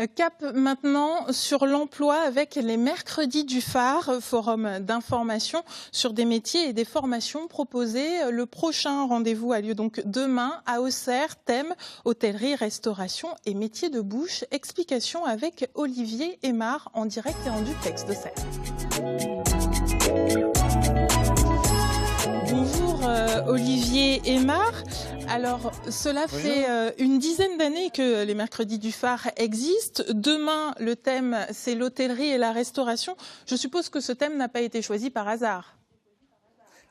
Cap maintenant sur l'emploi avec les mercredis du phare, forum d'information sur des métiers et des formations proposées. Le prochain rendez-vous a lieu donc demain à Auxerre, thème hôtellerie, restauration et métiers de bouche. Explication avec Olivier Aymard en direct et en duplex d'Auxerre. Bonjour Olivier Aymard. Alors, cela fait une dizaine d'années que les mercredis du phare existent. Demain, le thème, c'est l'hôtellerie et la restauration. Je suppose que ce thème n'a pas été choisi par hasard.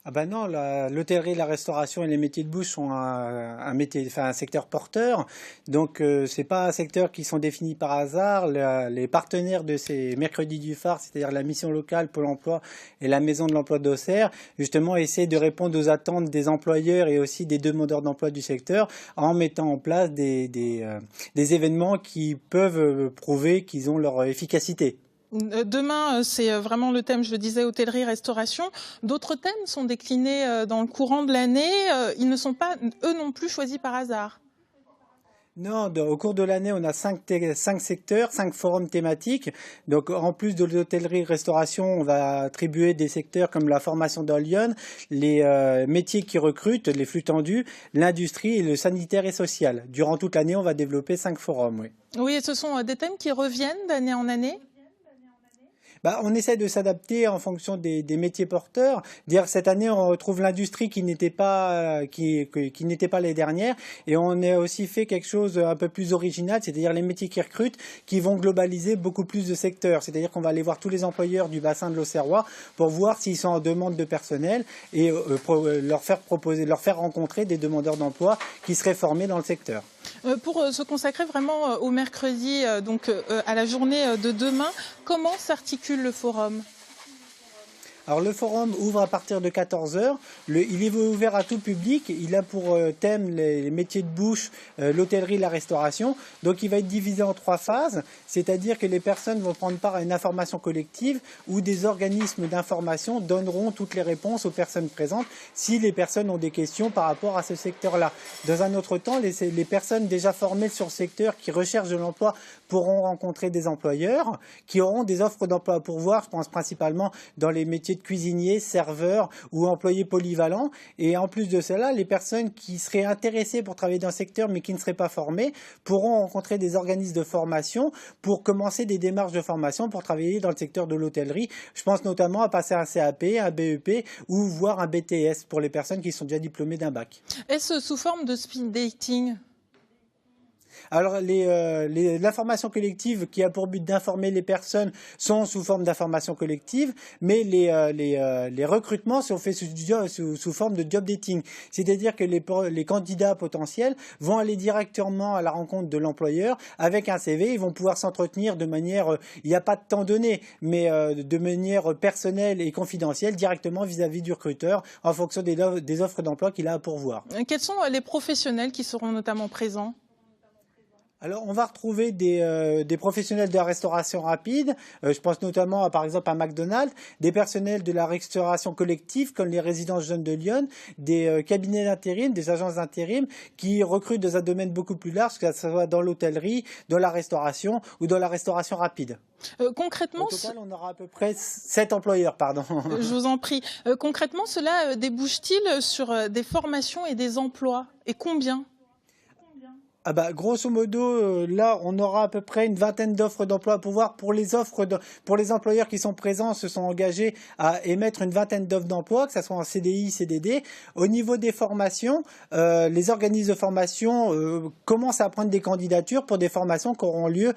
Ah ben non, l'hôtellerie, la restauration et les métiers de bouche sont un secteur porteur. Donc c'est pas un secteur qui sont définis par hasard. Les partenaires de ces mercredis du phare, c'est-à-dire la mission locale, Pôle emploi et la maison de l'emploi d'Auxerre, justement essaient de répondre aux attentes des employeurs et aussi des demandeurs d'emploi du secteur en mettant en place des événements qui peuvent prouver qu'ils ont leur efficacité. Demain, c'est vraiment le thème, je le disais, hôtellerie, restauration. D'autres thèmes sont déclinés dans le courant de l'année. Ils ne sont pas, eux non plus, choisis par hasard. Non, au cours de l'année, on a cinq secteurs, 5 forums thématiques. Donc, en plus de l'hôtellerie-restauration, on va attribuer des secteurs comme la formation dans Lyon, les métiers qui recrutent, les flux tendus, l'industrie et le sanitaire et social. Durant toute l'année, on va développer 5 forums. Oui, oui, et ce sont des thèmes qui reviennent d'année en année. On essaie de s'adapter en fonction des métiers porteurs. Dire cette année, on retrouve l'industrie qui n'était pas les dernières, et on a aussi fait quelque chose un peu plus original, c'est-à-dire les métiers qui recrutent, qui vont globaliser beaucoup plus de secteurs. C'est-à-dire qu'on va aller voir tous les employeurs du bassin de l'Auxerrois pour voir s'ils sont en demande de personnel et leur faire rencontrer des demandeurs d'emploi qui seraient formés dans le secteur. Pour se consacrer vraiment au mercredi, donc à la journée de demain, comment s'articule le forum ? Alors le forum ouvre à partir de 14 h. Il est ouvert à tout public. Il a pour thème les métiers de bouche, l'hôtellerie, la restauration. Donc il va être divisé en 3 phases, c'est-à-dire que les personnes vont prendre part à une information collective où des organismes d'information donneront toutes les réponses aux personnes présentes si les personnes ont des questions par rapport à ce secteur-là. Dans un autre temps, les personnes déjà formées sur le secteur qui recherchent de l'emploi pourront rencontrer des employeurs qui auront des offres d'emploi à pourvoir. Je pense principalement dans les métiers de cuisiniers, serveurs ou employés polyvalents. Et en plus de cela, les personnes qui seraient intéressées pour travailler dans le secteur mais qui ne seraient pas formées pourront rencontrer des organismes de formation pour commencer des démarches de formation pour travailler dans le secteur de l'hôtellerie. Je pense notamment à passer un CAP, un BEP ou voire un BTS pour les personnes qui sont déjà diplômées d'un bac. Est-ce sous forme de speed dating ? Alors, l'information collective qui a pour but d'informer les personnes sont sous forme d'information collective, mais les recrutements sont faits sous forme de job dating. C'est-à-dire que les candidats potentiels vont aller directement à la rencontre de l'employeur avec un CV. Ils vont pouvoir s'entretenir de manière, il n'y a pas de temps donné, mais de manière personnelle et confidentielle directement vis-à-vis du recruteur en fonction des offres d'emploi qu'il a à pourvoir. Quels sont les professionnels qui seront notamment présents ? Alors, on va retrouver des professionnels de la restauration rapide. Je pense notamment, par exemple, à McDonald's, des personnels de la restauration collective, comme les résidences jeunes de Lyon, des cabinets d'intérim, des agences d'intérim, qui recrutent dans un domaine beaucoup plus large, que ce soit dans l'hôtellerie, dans la restauration ou dans la restauration rapide. Concrètement, au total, on aura à peu près 7 employeurs, pardon. Je vous en prie. Concrètement, cela débouche-t-il sur des formations et des emplois ? Et combien ? Grosso modo, là, on aura à peu près une vingtaine d'offres d'emploi à pourvoir. Pour les employeurs qui sont présents, se sont engagés à émettre une vingtaine d'offres d'emploi, que ce soit en CDI, CDD. Au niveau des formations, les organismes de formation commencent à prendre des candidatures pour des formations qui auront lieu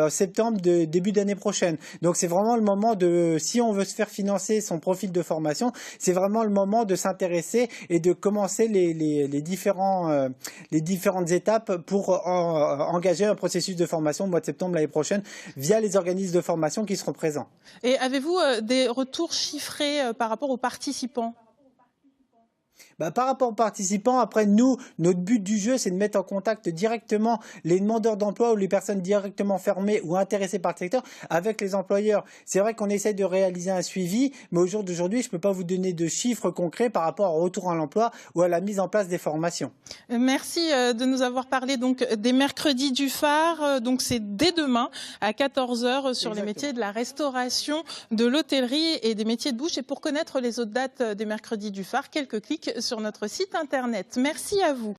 septembre, début d'année prochaine. Donc, c'est vraiment le moment si on veut se faire financer son profil de formation, c'est vraiment le moment de s'intéresser et de commencer les différentes étapes pour engager un processus de formation au mois de septembre l'année prochaine via les organismes de formation qui seront présents. Et avez-vous des retours chiffrés par rapport aux participants ? Par rapport aux participants, après nous, notre but du jeu, c'est de mettre en contact directement les demandeurs d'emploi ou les personnes directement fermées ou intéressées par le secteur avec les employeurs. C'est vrai qu'on essaie de réaliser un suivi, mais au jour d'aujourd'hui, je ne peux pas vous donner de chiffres concrets par rapport au retour à l'emploi ou à la mise en place des formations. Merci de nous avoir parlé donc des mercredis du phare. Donc c'est dès demain à 14 h sur les métiers de la restauration, de l'hôtellerie et des métiers de bouche. Et pour connaître les autres dates des mercredis du phare, quelques clics sur notre site internet. Merci à vous.